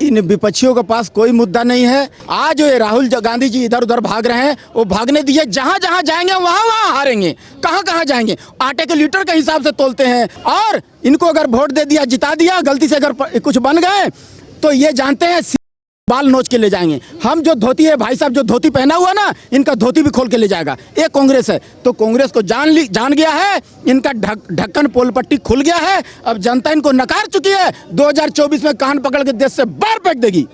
इन विपक्षियों के पास कोई मुद्दा नहीं है। आज ये राहुल गांधी जी इधर उधर भाग रहे हैं, वो भागने दिए, जहां जहां जाएंगे वहां वहां हारेंगे। कहां कहां जाएंगे, आटे के लीटर के हिसाब से तोलते हैं। और इनको अगर वोट दे दिया, जिता दिया, गलती से अगर कुछ बन गए तो ये जानते हैं बाल नोच के ले जाएंगे। हम जो धोती है, भाई साहब जो धोती पहना हुआ ना, इनका धोती भी खोल के ले जाएगा। ये कांग्रेस है, तो कांग्रेस को जान गया है, इनका ढक्कन पोल पट्टी खुल गया है। अब जनता इनको नकार चुकी है। 2024 में कान पकड़ के देश से बाहर फेंक देगी।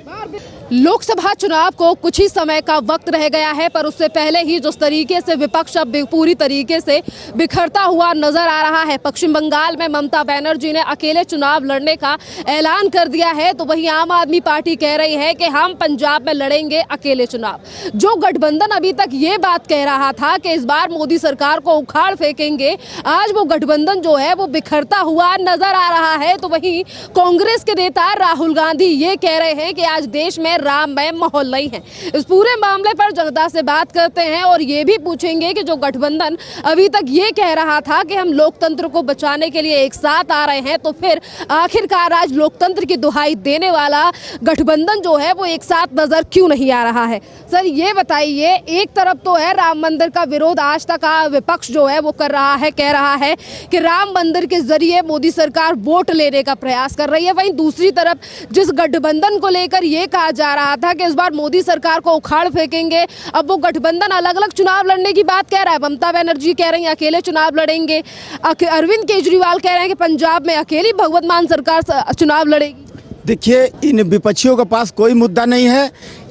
लोकसभा चुनाव को कुछ ही समय का वक्त रह गया है, पर उससे पहले ही जिस तरीके से विपक्ष अब पूरी तरीके से बिखरता हुआ नजर आ रहा है। पश्चिम बंगाल में ममता बनर्जी ने अकेले चुनाव लड़ने का ऐलान कर दिया है, तो वहीं आम आदमी पार्टी कह रही है कि हम पंजाब में लड़ेंगे अकेले चुनाव। जो गठबंधन अभी तक ये बात कह रहा था कि इस बार मोदी सरकार को उखाड़ फेंकेंगे, आज वो गठबंधन जो है वो बिखरता हुआ नजर आ रहा है। तो वहीं कांग्रेस के नेता राहुल गांधी ये कह रहे हैं कि आज देश में राममय माहौल नहीं है। इस पूरे मामले पर जनता से बात करते हैं और ये भी पूछेंगे कि जो गठबंधन अभी तक ये कह रहा था कि हम लोकतंत्र को बचाने के लिए एक साथ आ रहे हैं, तो फिर आखिरकार आज लोकतंत्र की दुहाई देने वाला गठबंधन जो है वो एक साथ नजर क्यों नहीं आ रहा है। सर ये बताइए, एक तरफ तो है राम मंदिर का विरोध, आज तक विपक्ष जो है वो कर रहा है, कह रहा है कि राम मंदिर के जरिए मोदी सरकार वोट लेने का प्रयास कर रही है। वहीं दूसरी तरफ जिस गठबंधन को लेकर ये कहा जा रहा था कि इस बार मोदी सरकार को उखाड़ फेंकेंगे, अब वो गठबंधन अलग अलग चुनाव लड़ने की बात कह रहा है। ममता बनर्जी कह रही है अकेले चुनाव लड़ेंगे, अरविंद केजरीवाल कह रहे हैं कि पंजाब में अकेली भगवंत मान सरकार चुनाव लड़ेगी। देखिए, इन विपक्षियों के पास कोई मुद्दा नहीं है।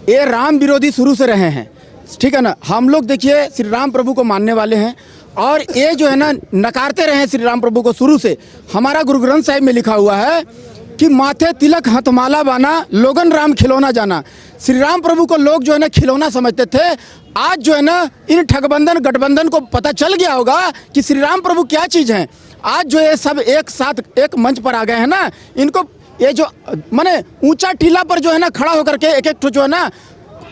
ये राम विरोधी शुरू से रहे हैं, ठीक है ना। हम लोग देखिए श्री राम प्रभु को मानने वाले हैं और ये जो है ना नकारते रहे श्री राम प्रभु को शुरू से। हमारा गुरु ग्रंथ साहिब में लिखा हुआ है कि माथे तिलक हथमाला बाना, लोगन राम खिलौना जाना। श्री राम प्रभु को लोग जो है ना खिलौना समझते थे। आज जो है ना इन ठगबंधन गठबंधन को पता चल गया होगा कि श्री राम प्रभु क्या चीज़ है। आज जो ये सब एक साथ एक मंच पर आ गए हैं ना, इनको ये जो माने ऊंचा टीला पर जो है ना खड़ा होकर के एक एक जो है ना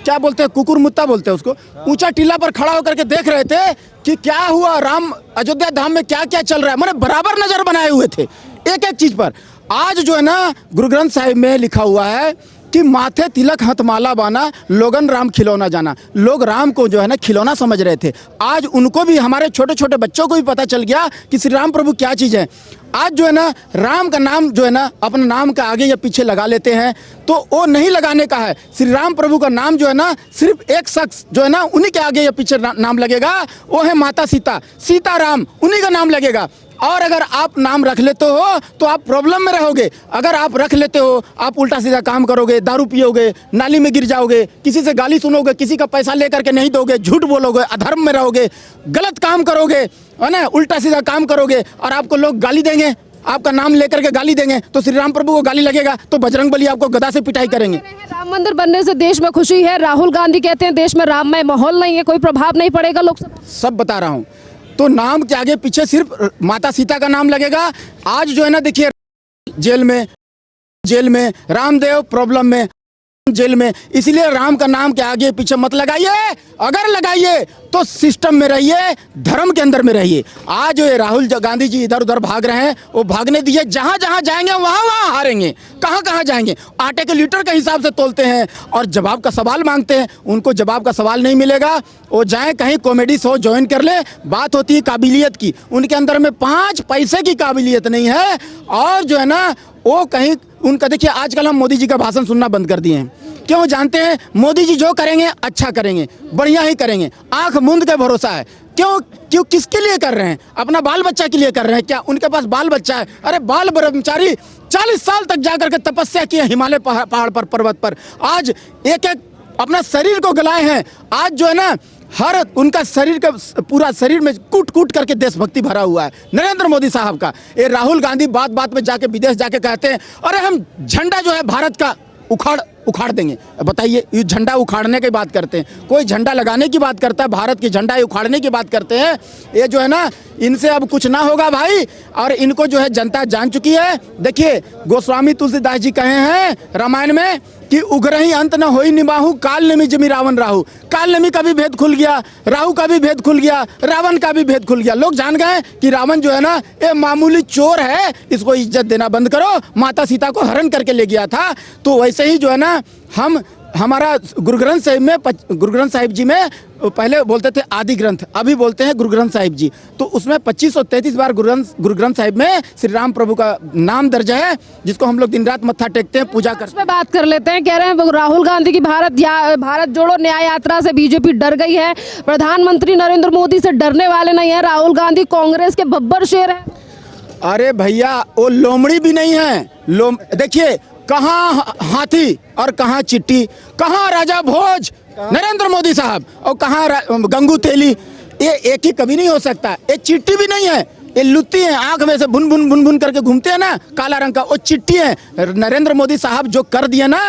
क्या बोलते हैं, कुकुर मुत्ता बोलते हैं उसको, ऊंचा टीला पर खड़ा होकर के देख रहे थे कि क्या हुआ, राम अयोध्या धाम में क्या क्या चल रहा है। माने बराबर नजर बनाए हुए थे एक एक चीज पर। आज जो है ना गुरु ग्रंथ साहिब में लिखा हुआ है कि माथे तिलक हथमाला बाना, लोगन राम खिलौना जाना। लोग राम को जो है ना खिलौना समझ रहे थे। आज उनको भी, हमारे छोटे छोटे बच्चों को भी पता चल गया कि श्री राम प्रभु क्या चीज़ है। आज जो है ना राम का नाम जो है ना अपने नाम का आगे या पीछे लगा लेते हैं, तो वो नहीं लगाने का है। श्री राम प्रभु का नाम जो है ना सिर्फ एक शख्स जो है ना उन्हीं के आगे या पीछे नाम लगेगा, वो है माता सीता, सीताराम, उन्हीं का नाम लगेगा। और अगर आप नाम रख लेते हो तो आप प्रॉब्लम में रहोगे। अगर आप रख लेते हो, आप उल्टा सीधा काम करोगे, दारू पियोगे, नाली में गिर जाओगे, किसी से गाली सुनोगे, किसी का पैसा लेकर के नहीं दोगे, झूठ बोलोगे, अधर्म में रहोगे, गलत काम करोगे, है ना, उल्टा सीधा काम करोगे और आपको लोग गाली देंगे, आपका नाम लेकर के गाली देंगे, तो श्री राम प्रभु को गाली लगेगा तो बजरंग बली आपको गदा से पिटाई करेंगे। राम मंदिर बनने से देश में खुशी है, राहुल गांधी कहते हैं देश में राममय माहौल नहीं है, कोई प्रभाव नहीं पड़ेगा लोकसभा। सब बता रहा हूँ, तो नाम के आगे पीछे सिर्फ माता सीता का नाम लगेगा। आज जो है ना देखिए जेल में, रामदेव प्रॉब्लम में, जेल में, इसलिए राम का नाम के आगे पीछे मत लगाइए। अगर लगाइए तो सिस्टम में रहिए, धर्म के अंदर में रहिए। आज ये राहुल गांधी जी इधर उधर भाग रहे हैं, वो भागने दिए, जहां जहां जाएंगे वहां वहां हारेंगे। कहां कहां जाएंगे, आटे के लीटर के हिसाब से तोलते हैं और जवाब का सवाल मांगते हैं। उनको जवाब का सवाल नहीं मिलेगा, वो जाए कहीं कॉमेडी शो ज्वाइन कर ले। बात होती है काबिलियत की, उनके अंदर में 5 पैसे की काबिलियत नहीं है। और जो है ना वो कहीं उनका, देखिए आजकल हम मोदी जी का भाषण सुनना बंद कर दिए हैं। क्यों? जानते हैं मोदी जी जो करेंगे अच्छा करेंगे, बढ़िया ही करेंगे, आंख मूंद के भरोसा है। क्यों किसके लिए कर रहे हैं? अपना बाल बच्चा के लिए कर रहे हैं क्या? उनके पास बाल बच्चा है? अरे बाल ब्रह्मचारी 40 साल तक जाकर के तपस्या किए हिमालय पहाड़ पर, पर्वत पर। आज एक एक अपना शरीर को गलाए हैं। आज जो है ना हर उनका शरीर का पूरा शरीर में कूट कूट करके देशभक्ति भरा हुआ है नरेंद्र मोदी साहब का। ये राहुल गांधी बात बात में जाके विदेश जाके कहते हैं अरे हम झंडा जो है भारत का उखाड़ उखाड़ देंगे। बताइए, ये झंडा उखाड़ने की बात करते हैं, कोई झंडा लगाने की बात करता है, भारत की झंडा उखाड़ने की बात करते हैं। ये जो है ना, इनसे अब कुछ ना होगा भाई, और इनको जो है जनता जान चुकी है। देखिए, गोस्वामी तुलसीदास जी कहे हैं रामायण में कि उग्रही अंत न होई निबाहु, काल नेमि जिमि रावण राहु। काल नेमि का भी भेद खुल गया, राहु का भी भेद खुल गया, रावण का भी भेद खुल गया। लोग जान गए कि रावण जो है ना, ये मामूली चोर है, इसको इज्जत देना बंद करो। माता सीता को हरण करके ले गया था। तो वैसे ही जो है ना, हमारा गुरु ग्रंथ साहिब जी में पहले बोलते थे आदि ग्रंथ, अभी बोलते हैं गुरु ग्रंथ साहिब जी। तो उसमें 2533 बार गुरु ग्रंथ साहिब में श्री राम प्रभु का नाम दर्ज है, जिसको हम लोग दिन रात मत्था टेकते हैं, पूजा करते हैं। बात कर लेते हैं। कह रहे हैं राहुल गांधी की भारत जोड़ो न्याय यात्रा से बीजेपी डर गई है। प्रधानमंत्री नरेंद्र मोदी से डरने वाले नहीं है। राहुल गांधी कांग्रेस के बब्बर शेर है। अरे भैया, वो लोमड़ी भी नहीं है। देखिए, कहाँ हाथी और कहाँ चिट्टी, कहाँ राजा भोज नरेंद्र मोदी साहब, और कहाँ गंगू तेली। ये एक ही कभी नहीं हो सकता। ये चिट्टी भी नहीं है, ये लुत्ती है, आंख में से भुन भुन करके घूमते हैं ना, काला रंग का, वो चिट्टी है। नरेंद्र मोदी साहब जो कर दिए ना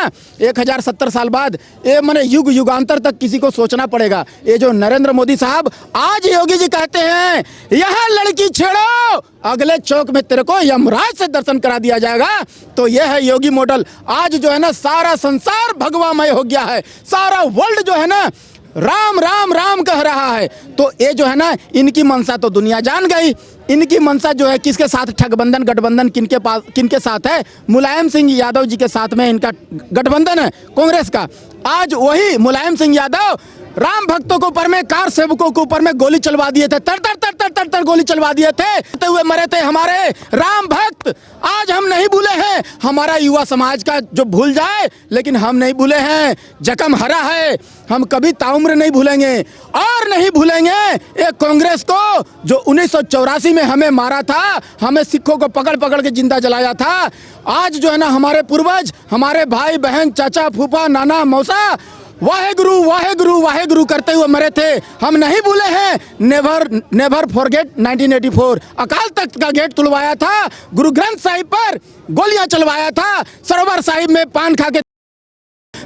1070 साल बाद, ये मैंने युगांतर तक किसी को सोचना पड़ेगा। ये जो नरेंद्र मोदी साहब, आज योगी जी कहते हैं यहाँ लड़की छेड़ो, अगले चौक में तेरे को यमराज से दर्शन करा दिया जाएगा। तो ये है योगी मॉडल। आज जो है ना, सारा संसार भगवामय हो गया है, सारा वर्ल्ड जो है ना राम राम राम कह रहा है। तो ये जो है ना, इनकी मनसा तो दुनिया जान गई। इनकी मनसा जो है किसके साथ ठगबंधन गठबंधन किनके साथ है? मुलायम सिंह यादव जी के साथ में इनका गठबंधन है, कांग्रेस का। आज वही मुलायम सिंह यादव राम भक्तों को ऊपर में, कार सेवकों को ऊपर में गोली चलवा दिए थे, तर गोली चलवा दिए थे, हुए मरे थे हमारे राम भक्त। आज हम नहीं भूले हैं, हमारा युवा समाज का जो भूल जाए, लेकिन हम नहीं भूले हैं। जख्म हरा है, हम कभी ताउम्र नहीं भूलेंगे, और नहीं भूलेंगे एक कांग्रेस को जो 1984 में हमें मारा था, हमें सिखों को पकड़ पकड़ के जिंदा जलाया था। आज जो है ना, हमारे पूर्वज, हमारे भाई बहन, चाचा फूफा नाना मौसा वाहेगुरु वाहेगुरु वाहेगुरु करते हुए मरे थे। हम नहीं भूले हैं। Never forget 1984। अकाल तख्त का गेट तुड़वाया था, गुरु ग्रंथ साहिब पर गोलियां चलवाया था, सरोवर साहिब में पान खा के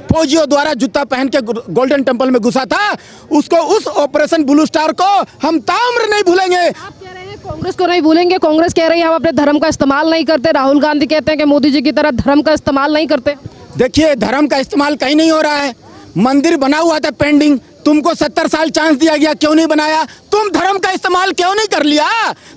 फौजियों द्वारा जूता पहन के गोल्डन टेम्पल में घुसा था। उसको, उस ऑपरेशन ब्लू स्टार को हम ताम्र नहीं भूलेंगे। आप कह रहे हैं कांग्रेस को नहीं भूलेंगे। कांग्रेस कह रही है हम अपने धर्म का इस्तेमाल नहीं करते। राहुल गांधी कहते हैं कि मोदी जी की तरह धर्म का इस्तेमाल नहीं करते। देखिए, धर्म का इस्तेमाल कहीं नहीं हो रहा है। मंदिर बना हुआ था पेंडिंग, तुमको 70 साल चांस दिया गया, क्यों नहीं बनाया? तुम धर्म का इस्तेमाल क्यों नहीं कर लिया?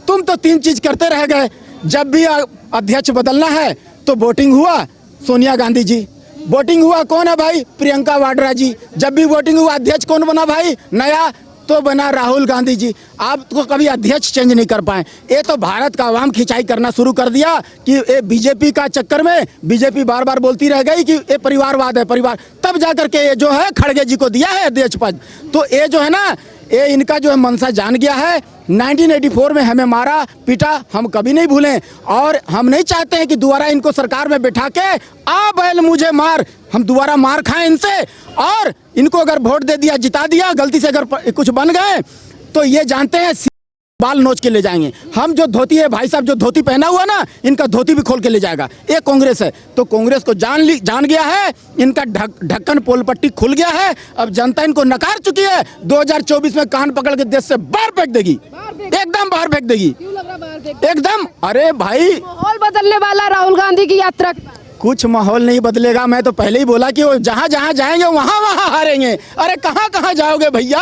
तुम तो 3 चीज करते रह गए। जब भी अध्यक्ष बदलना है तो वोटिंग हुआ, सोनिया गांधी जी। वोटिंग हुआ, कौन है भाई? प्रियंका वाड्रा जी। जब भी वोटिंग हुआ, अध्यक्ष कौन बना भाई? नया तो बना राहुल गांधी जी। आप तो कभी अध्यक्ष चेंज नहीं कर पाए। ये तो भारत का आवाम खिंचाई करना शुरू कर दिया कि ये बीजेपी का चक्कर में बीजेपी बार बार बोलती रह गई कि ये परिवारवाद है, परिवार। तब जाकर के ये जो है खड़गे जी को दिया है अध्यक्ष पद। तो ये जो है ना, ये इनका जो है मनसा जान गया है। 1984 में हमें मारा पीटा, हम कभी नहीं भूलें, और हम नहीं चाहते हैं कि दोबारा इनको सरकार में बैठा के आ बैल मुझे मार, हम दोबारा मार खाएं इनसे। और इनको अगर वोट दे दिया, जिता दिया, गलती से अगर कुछ बन गए, तो ये जानते हैं बाल नोच के ले जाएंगे। हम जो धोती है भाई साहब, जो धोती पहना हुआ ना, इनका धोती भी खोल के ले जाएगा। ये कांग्रेस है। तो कांग्रेस को जान गया है, इनका ढक्कन पोल पट्टी खुल गया है। अब जनता इनको नकार चुकी है। 2024 में कान पकड़ के देश से बाहर फेंक देगी, एकदम बाहर फेंक देगी। क्यों लग रहा बाहर फेंक? एकदम। अरे भाई, माहौल बदलने वाला राहुल गांधी की यात्रा। कुछ माहौल नहीं बदलेगा। मैं तो पहले ही बोला कि वो जहां जहां जाएंगे वहां वहां हारेंगे। अरे कहां कहां जाओगे भैया?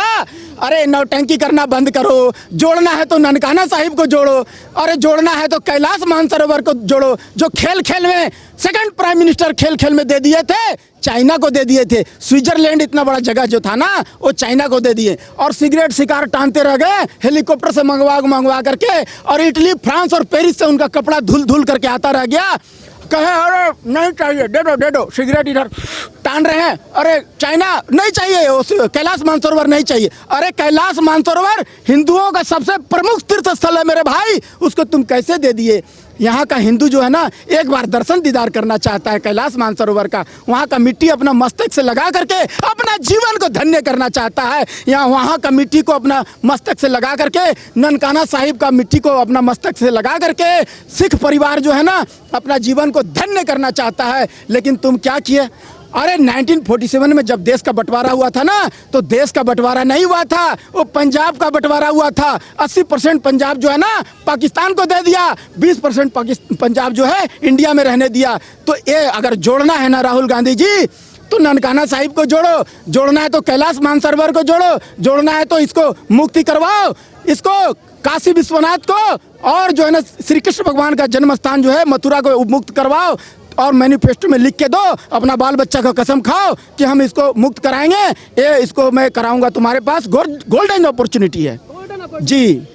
अरे नौटंकी करना बंद करो। जोड़ना है तो ननकाना साहिब को जोड़ो, अरे जोड़ना है तो कैलाश मानसरोवर को जोड़ो, जो खेल खेल में सेकंड प्राइम मिनिस्टर खेल खेल में दे दिए थे, चाइना को दे दिए थे। स्विट्जरलैंड इतना बड़ा जगह जो था ना, वो चाइना को दे दिए। और सिगरेट शिकार टानते रह गए हेलीकॉप्टर से मंगवा करके, और इटली, फ्रांस और पेरिस से उनका कपड़ा धुल धुल करके आता रह गया। कहे अरे नहीं चाहिए, दे दो सिगरेट, इधर टान रहे हैं। अरे चाइना नहीं चाहिए, कैलाश मानसरोवर नहीं चाहिए। अरे कैलाश मानसरोवर हिंदुओं का सबसे प्रमुख तीर्थ स्थल है मेरे भाई, उसको तुम कैसे दे दिए? यहाँ का हिंदू जो है ना, एक बार दर्शन दीदार करना चाहता है कैलाश मानसरोवर का। वहाँ का मिट्टी अपना मस्तक से लगा करके अपना जीवन को धन्य करना चाहता है। यहाँ वहाँ का मिट्टी को अपना मस्तक से लगा करके, ननकाना साहिब का मिट्टी को अपना मस्तक से लगा करके सिख परिवार जो है ना, अपना जीवन को धन्य करना चाहता है। लेकिन तुम क्या किए? अरे 1947 में जब देश का बंटवारा हुआ था ना, तो देश का बंटवारा नहीं हुआ था, वो पंजाब का बंटवारा हुआ था। 80% पंजाब जो है ना पाकिस्तान को दे दिया, 20% पंजाब जो है इंडिया में रहने दिया। तो ये अगर जोड़ना है ना राहुल गांधी जी, तो ननकाना साहिब को जोड़ो, जोड़ना है तो कैलाश मानसरोवर को जोड़ो, जोड़ना है तो इसको मुक्ति करवाओ, इसको काशी विश्वनाथ को, और जो है ना श्री कृष्ण भगवान का जन्म स्थान जो है मथुरा को मुक्त करवाओ, और मैनिफेस्टो में लिख के दो, अपना बाल बच्चा का कसम खाओ कि हम इसको मुक्त कराएंगे। ये इसको मैं कराऊंगा, तुम्हारे पास गोल्डन अपॉर्चुनिटी है जी।